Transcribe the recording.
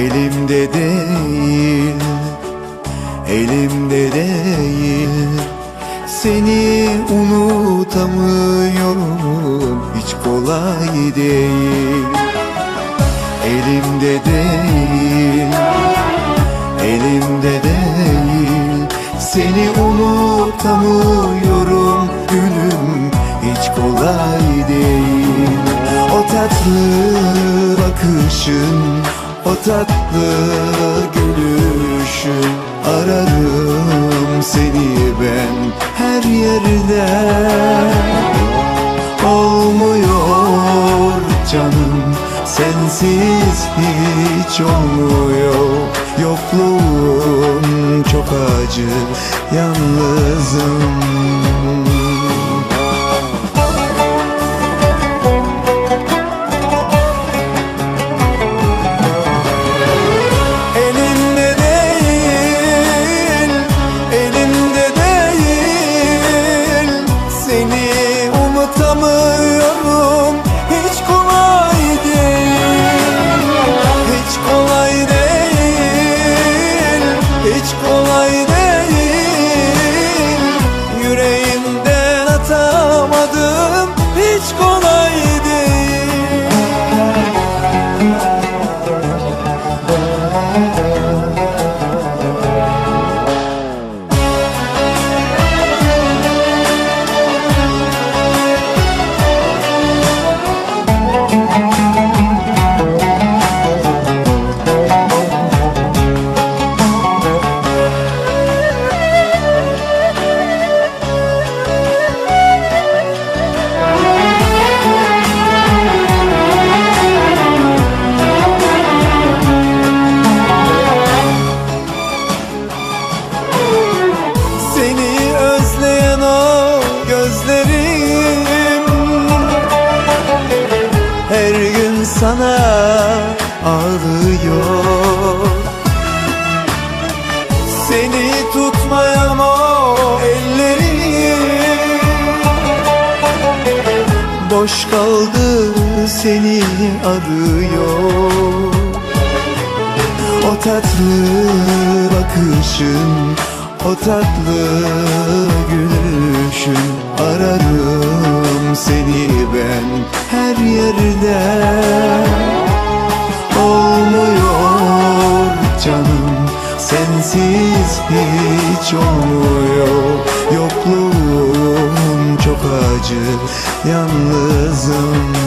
Elimde değil, elimde değil. Seni unutamıyorum, hiç kolay değil. Elimde değil, elimde değil. Seni unutamıyorum gülüm, hiç kolay değil. O tatlı bakışın, o tatlı gülüşün. Ararım seni ben her yerde. Olmuyor canım, sensiz hiç olmuyor. Yokluğun çok acı, yalnızım. Unutamıyorum, hiç kolay değil. Hiç kolay değil, hiç kolay değil. Yüreğimden atamadım, hiç kolay değil. Her gün sana ağlıyor. Seni tutmayan o ellerim boş kaldı, seni arıyor. O tatlı bakışın, o tatlı gülüşün. Ararım seni ben her yerde. Olmuyor canım, sensiz hiç olmuyor. Yokluğun çok acı, yalnızım.